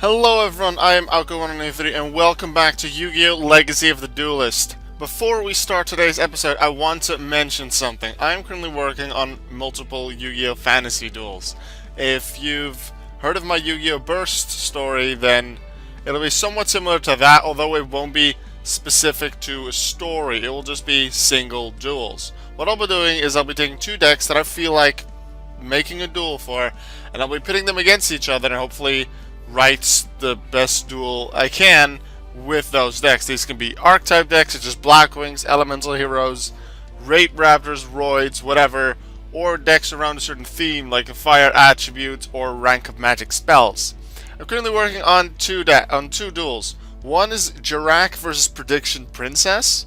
Hello everyone, I am Alko193 and welcome back to Yu-Gi-Oh! Legacy of the Duelist. Before we start today's episode, I want to mention something. I am currently working on multiple Yu-Gi-Oh! Fantasy duels. If you've heard of my Yu-Gi-Oh! Burst story, then it'll be somewhat similar to that, although it won't be specific to a story. It will just be single duels. What I'll be doing is I'll be taking two decks that I feel like making a duel for, and I'll be pitting them against each other and hopefully write the best duel I can with those decks. These can be archetype decks such as Blackwings, Elemental Heroes, Raid Raptors, Roids, whatever, or decks around a certain theme like a Fire Attribute or Rank of Magic spells. I'm currently working on two duels. One is Jirak versus Prediction Princess.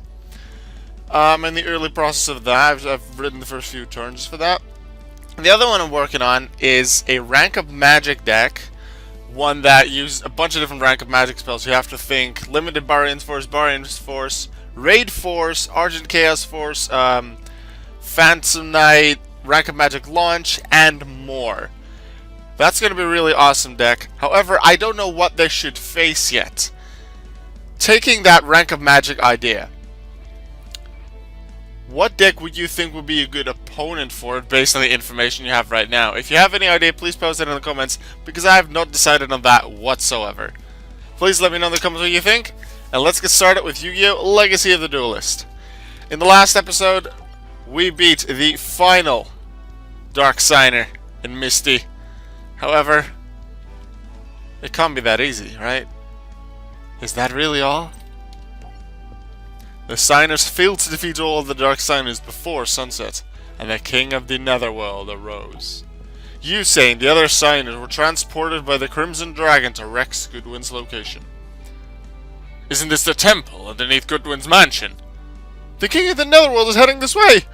I'm in the early process of that. I've written the first few turns for that. And the other one I'm working on is a Rank of Magic deck. One that uses a bunch of different Rank of Magic spells. You have to think Limited Barion's Force, Raid Force, Argent Chaos Force, Phantom Knight, Rank of Magic Launch, and more. That's going to be a really awesome deck. However, I don't know what they should face yet. Taking that Rank of Magic idea, what deck would you think would be a good opponent for it based on the information you have right now? If you have any idea, please post it in the comments, because I have not decided on that whatsoever. Please let me know in the comments what you think, and let's get started with Yu-Gi-Oh! Legacy of the Duelist. In the last episode, we beat the final Dark Signer in Misty. However, it can't be that easy, right? Is that really all? The Signers failed to defeat all of the Dark Signers before sunset, and the King of the Netherworld arose. Yusei and the other Signers were transported by the Crimson Dragon to Rex Goodwin's location. Isn't this the temple underneath Goodwin's mansion? The King of the Netherworld is heading this way!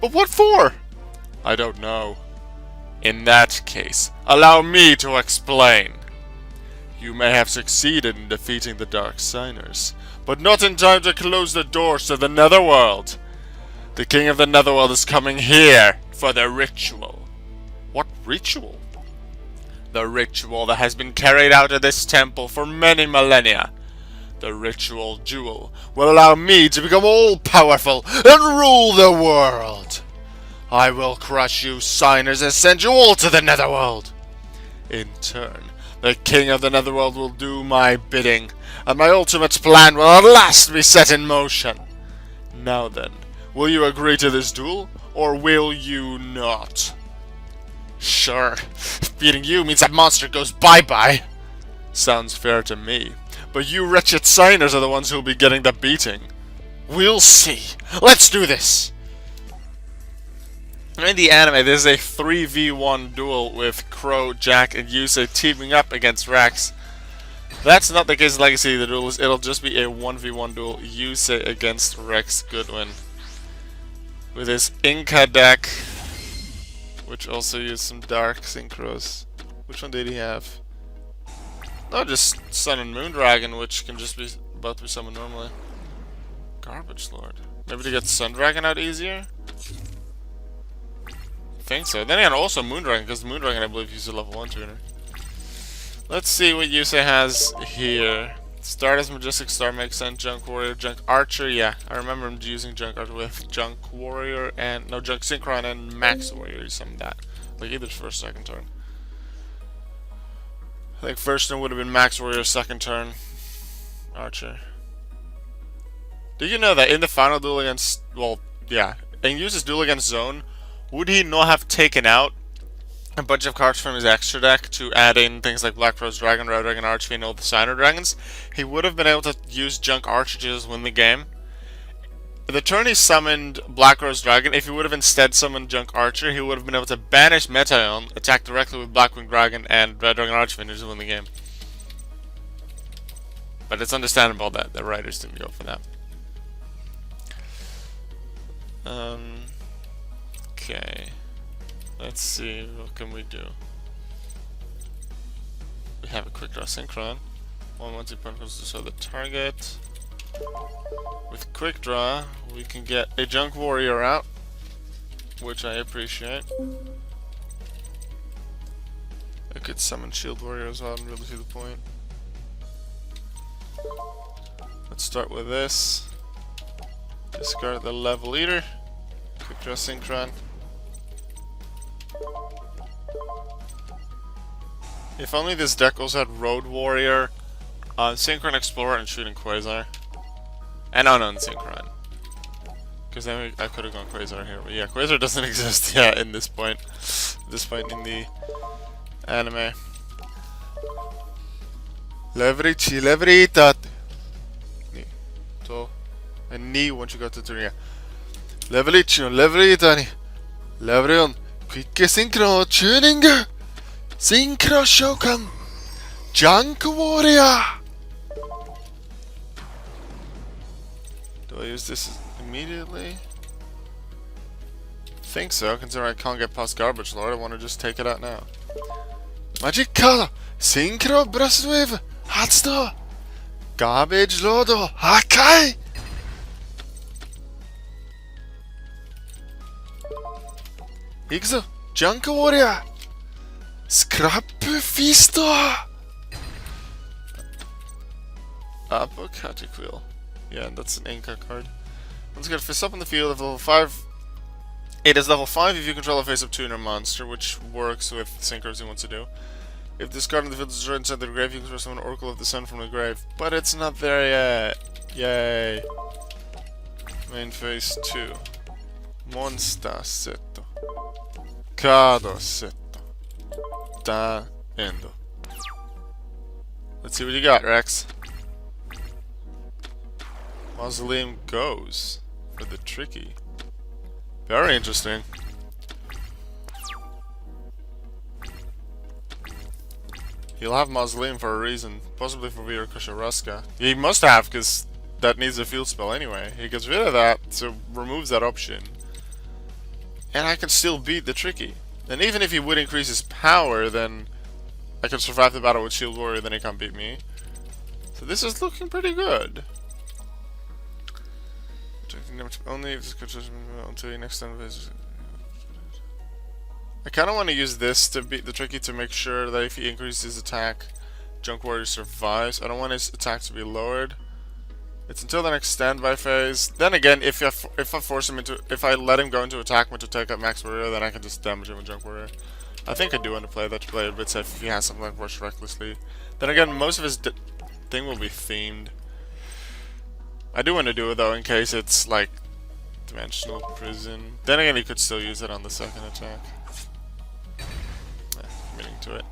But what for? I don't know. In that case, allow me to explain. You may have succeeded in defeating the Dark Signers, but not in time to close the doors to the Netherworld. The King of the Netherworld is coming here for the ritual. What ritual? The ritual that has been carried out at this temple for many millennia. The ritual duel will allow me to become all-powerful and rule the world. I will crush you Signers and send you all to the Netherworld. In turn, the King of the Netherworld will do my bidding, and my ultimate plan will at last be set in motion. Now then, will you agree to this duel, or will you not? Sure, beating you means that monster goes bye-bye. Sounds fair to me, but you wretched Signers are the ones who will be getting the beating. We'll see. Let's do this! In the anime, there's a 3v1 duel with Crow, Jack, and Yusei teaming up against Rex. That's not the case in Legacy of the Duelist. It'll just be a 1v1 duel, Yusei against Rex Goodwin. With his Inca deck, which also used some Dark Synchros. Which one did he have? No, just Sun and Moon Dragon, which can just be both be summoned normally. Garbage Lord. Maybe to get Sun Dragon out easier? I think so. Then again, also Moon Dragon, because Moon Dragon I believe uses a level 1 tuner. Let's see what Yusei has here. STARdust Majestic Star makes sense. Junk Warrior, Junk Archer. Yeah, I remember him using Junk Archer with Junk Warrior and no Junk Synchron and Max Warrior. Something like that, like either first or second turn. I think first turn would have been Max Warrior, second turn Archer. Did you know that in the final duel against, well, yeah, in Yuse's duel against Zone, would he not have taken out a bunch of cards from his extra deck to add in things like Black Rose Dragon, Red Dragon, Archfiend, and all the Signer Dragons? He would have been able to use Junk Archer to just win the game. The turn he summoned Black Rose Dragon, if he would have instead summoned Junk Archer, he would have been able to banish Metaion, attack directly with Blackwing Dragon and Red Dragon Archfiend to just win the game. But it's understandable that the writers didn't go for that. Okay. Let's see, what can we do? We have a quick draw synchron. Once the opponent comes to show the target. With quick draw, we can get a Junk Warrior out, which I appreciate. I could summon Shield Warrior as well, I don't really see the point. Let's start with this. Discard the level leader. Quick draw Synchron. If only this deck also had Road Warrior, Synchron Explorer, and Shooting Quasar. And Unknown Synchron. Because then I could have gone Quasar here. But yeah, Quasar doesn't exist yet in this point. This point in the anime. Leverici, leveritat. Ni. To. And ni once you go to Turia. Leverici, leveritani. Leverion. Quick Synchro Tuning. Synchro Shokan. Junk Warrior. Do I use this immediately? I think so, considering I can't get past Garbage Lord. I want to just take it out now. Magic Color. Synchro Breastwave. Hatsudo. Garbage Lord. Hakai. Ikuzo. Junk Warrior. Scrap Fisto. Apocalyptic Wheel. Yeah, that's an Inca card. Once again, fist up on the field of level 5. It is level 5 if you control a face-up tuner monster, which works with Synchros you want to do. If this card on the field is destroyed inside the grave, you can summon an Oracle of the Sun from the grave. But it's not there yet. Yay. Main phase 2. Monster Setto. Kado Setto. Da Endo. Let's see what you got, Rex. Mausoleum goes for the tricky. Very interesting. He'll have Mausoleum for a reason, possibly for Vira Kusharuska. He must have, because that needs a field spell anyway. He gets rid of that, so removes that option. And I can still beat the tricky. And even if he would increase his power, then I can survive the battle with Shield Warrior, then he can't beat me. So this is looking pretty good. Only if this until your next time. I kind of want to use this to beat the tricky to make sure that if he increases his attack, Junk Warrior survives. I don't want his attack to be lowered. It's until the next standby phase. Then again, if I force him into, if I let him go into attack mode to take out Max Warrior, then I can just damage him with Junk Warrior. I think I do want to play that to play it a bit safe if he has something like Rush Recklessly. Then again, most of his thing will be themed. I do want to do it though in case it's like Dimensional Prison. Then again, he could still use it on the second attack. Committing to it.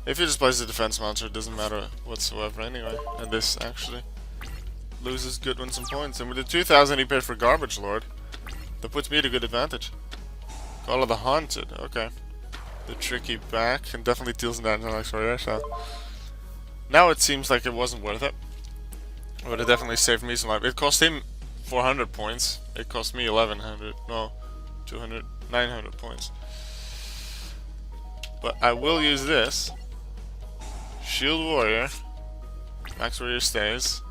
If he just plays the defense monster, it doesn't matter whatsoever anyway. And this actually loses good ones and points. And with the 2,000 he paid for Garbage Lord, that puts me at a good advantage. Call of the Haunted. Okay. The tricky back and definitely deals in that next warrior. So now it seems like it wasn't worth it. But it definitely saved me some life. It cost him 400 points. It cost me 1100. No, 200, 900 points. But I will use this. Shield Warrior. Max Warrior stays.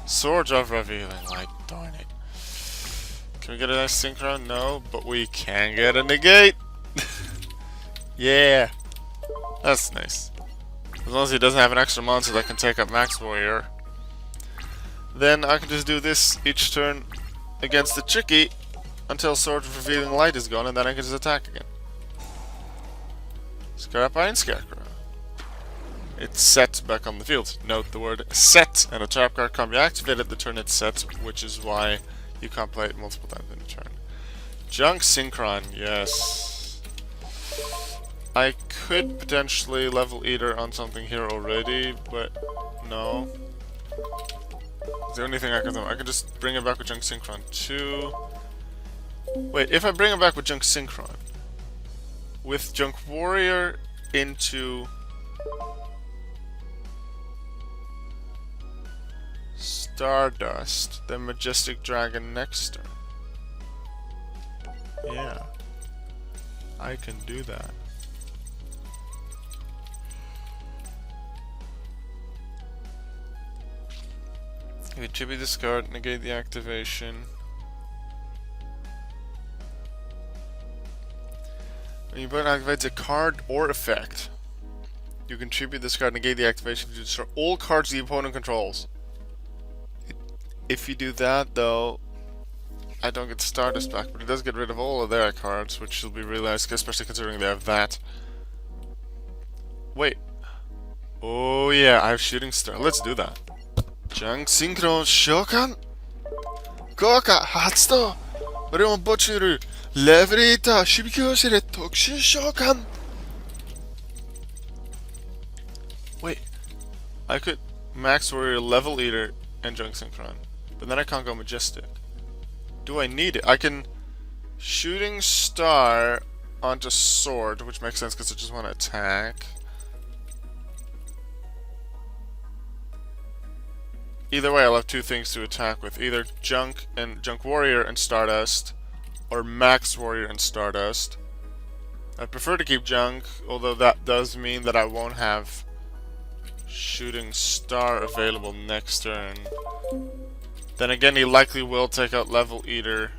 Swords of Revealing. Like, darn it. Can we get a nice Synchron? No, but we can get a negate. Yeah. That's nice. As long as he doesn't have an extra monster that can take up Max Warrior. Then I can just do this each turn against the tricky until Sword of Revealing Light is gone, and then I can just attack again. Scarapine Scarecrow. It's set back on the field. Note the word set, and a trap card can't be activated the turn it's set, which is why you can't play it multiple times in a turn. Junk Synchron, yes. I could potentially level Eater on something here already, but no. It's the only thing I can do. I can just bring it back with Junk Synchron 2. Wait, if I bring it back with Junk Synchron, with Junk Warrior into STARdust, then Majestic Dragon next turn. Yeah, I can do that. You tribute this card, negate the activation. When your opponent activates a card or effect, you can tribute this card, negate the activation to destroy all cards the opponent controls. If you do that, though, I don't get STARdust back, but it does get rid of all of their cards, which will be really nice, especially considering they have that. Wait. Oh yeah, I have Shooting Star. Let's do that. Jang Synchro Shokan Goka Hatsuto Orion Bochuru Leverita Shibikyoshire Tokushu Shokan. Wait. I could Max Warrior Level Eater and Junk Synchron, but then I can't go Majestic. Do I need it? I can Shooting Star onto Sword, which makes sense because I just want to attack. Either way, I'll have two things to attack with. Either Junk Warrior and STARdust, or Max Warrior and STARdust. I prefer to keep Junk, although that does mean that I won't have Shooting Star available next turn. Then again, he likely will take out Level Eater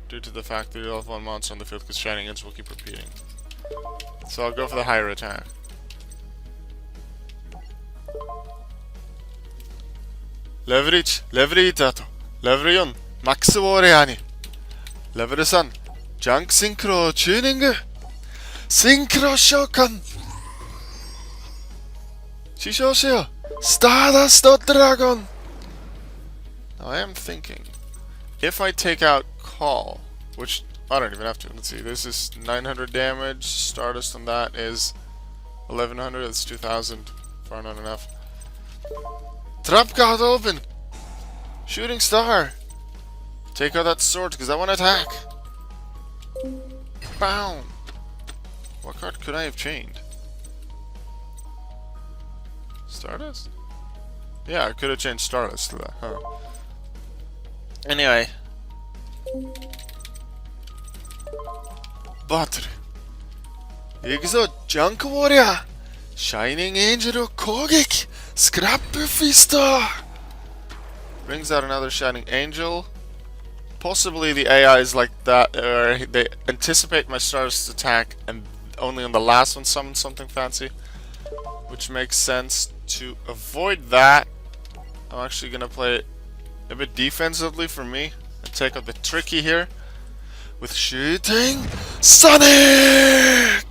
due to the fact that he'll have one monster on the field because Shining Edge will keep repeating. So I'll go for the higher attack. Leverage, Leveritato, Level 4, Max Warrior に Level 3, Junk Synchro Tuning, Synchro Shokan 試乗しよう STARdust Dragon. Now I am thinking, if I take out Call, which I don't even have to, let's see, this is 900 damage, STARdust on that is 1100, that's 2000, far not enough. Trap card open! Shooting Star! Take out that sword because I want to attack! Bow! What card could I have chained? STARdust? Yeah, I could have changed STARdust to that, huh? Anyway. Battery. Ikuzo, Junk Warrior! Shining Angel Kogeki! Scrap Fister! Brings out another Shining Angel. Possibly the AI is like that, or they anticipate my STARdust attack and only on the last one summon something fancy. Which makes sense. To avoid that, I'm actually gonna play it a bit defensively for me and take out the tricky here with Shooting Sonic!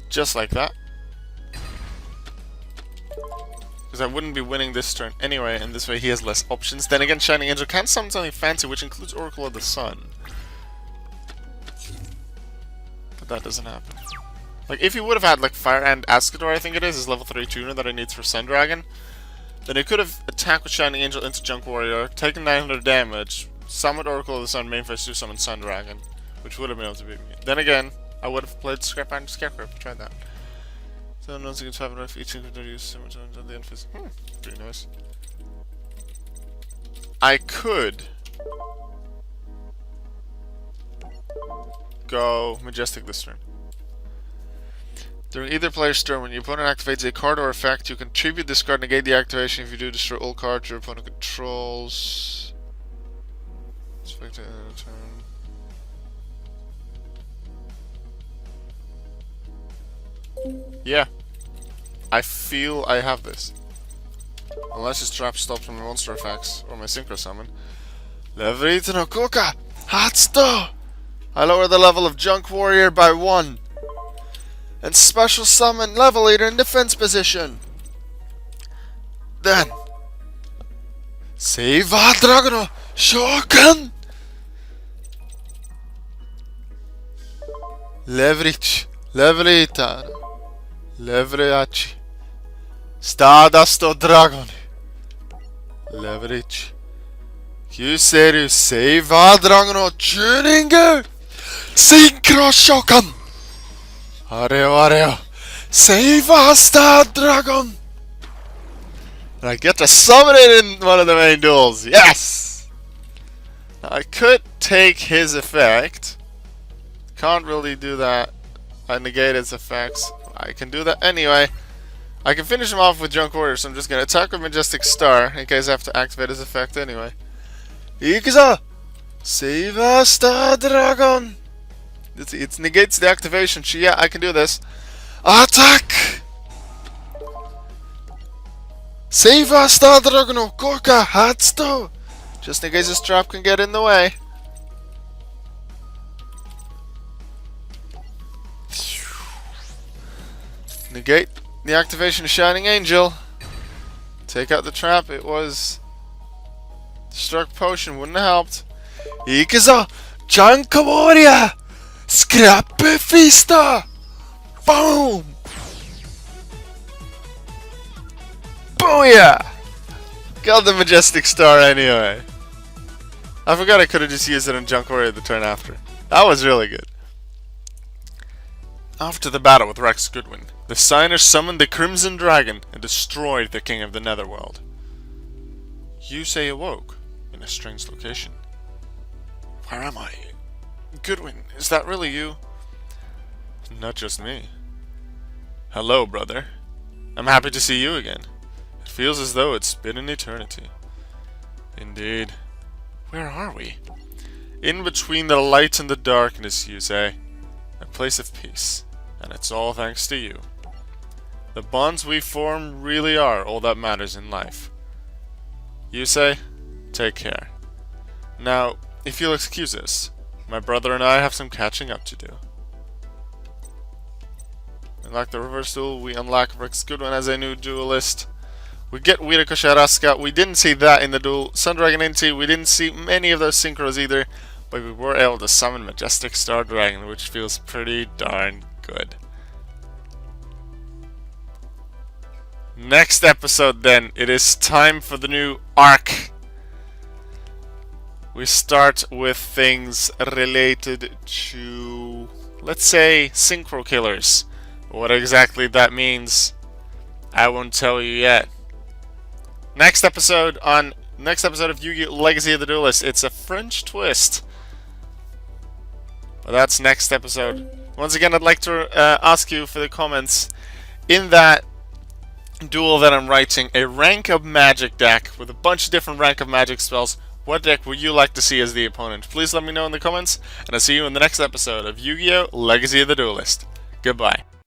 Just like that. Because I wouldn't be winning this turn anyway, and this way he has less options. Then again, Shining Angel can summon something fancy, which includes Oracle of the Sun. But that doesn't happen. Like, if he would have had, like, Fire and Ascador, I think it is, his level 3 tuner that he needs for Sun Dragon, then he could have attacked with Shining Angel into Junk Warrior, taken 900 damage, summoned Oracle of the Sun, main phase 2 summon Sun Dragon, which would have been able to beat me. Then again, I would have played Scrap Iron Scarecrow, tried that. So, no, you can have enough each can use so much on the end phase. Pretty nice. I could go Majestic this turn. During either player's turn, when your opponent activates a card or effect, you contribute this card, negate the activation. If you do, destroy all cards your opponent controls. Expect it in a turn. Yeah. I feel I have this. Unless his trap stops from my monster effects or my synchro summon. Leverita no Koka! Hatsuto! I lower the level of Junk Warrior by 1. And special summon Level Eater in defense position. Then Seiva Dragon Shokan! Leverage, Leverita, Leverage, STARdust Dragon, Leverage, Yusei Seiva Dragon Tuning, Synchro Shokan, Areo, STARdust Dragon. And I get to summon it in one of the main duels. Yes! Now I could take his effect. Can't really do that. I negate its effects. I can do that anyway. I can finish him off with Junk Warrior, so I'm just gonna attack with Majestic Star in case I have to activate his effect anyway. Ikuzo! STARdust Dragon! It negates the activation. Yeah, I can do this. Attack! Save us, STARdust Dragon, Gorka, Hatsto! Just in case this trap can get in the way. Negate the activation of Shining Angel. Take out the trap. It was... Destruct Potion wouldn't have helped. Ikaza! Janka Warrior! Scrap Fista! Boom! Booyah! Got the Majestic Star anyway. I forgot I could have just used it on Junk Warrior the turn after. That was really good. After the battle with Rex Goodwin, the Signers summoned the Crimson Dragon and destroyed the King of the Netherworld. Yusei awoke in a strange location. Where am I? Goodwin, is that really you? Not just me. Hello, brother. I'm happy to see you again. It feels as though it's been an eternity. Indeed. Where are we? In between the light and the darkness, Yusei. A place of peace. And it's all thanks to you. The bonds we form really are all that matters in life. Yusei, take care. Now, if you'll excuse us, my brother and I have some catching up to do. Unlock the reverse duel, we unlock Rex Goodwin as a new duelist. We get Wiriko Sharaska, we didn't see that in the duel. Sun Dragon NT, we didn't see many of those synchros either, but we were able to summon Majestic Star Dragon, which feels pretty darn good. Next episode then, it is time for the new arc. We start with things related to, let's say, synchro killers. What exactly that means, I won't tell you yet. Next episode of Yu-Gi-Oh! Legacy of the Duelist. It's a French twist. But that's next episode. Once again, I'd like to ask you for the comments. In that duel that I'm writing, a rank of magic deck with a bunch of different rank of magic spells. What deck would you like to see as the opponent? Please let me know in the comments, and I'll see you in the next episode of Yu-Gi-Oh! Legacy of the Duelist. Goodbye.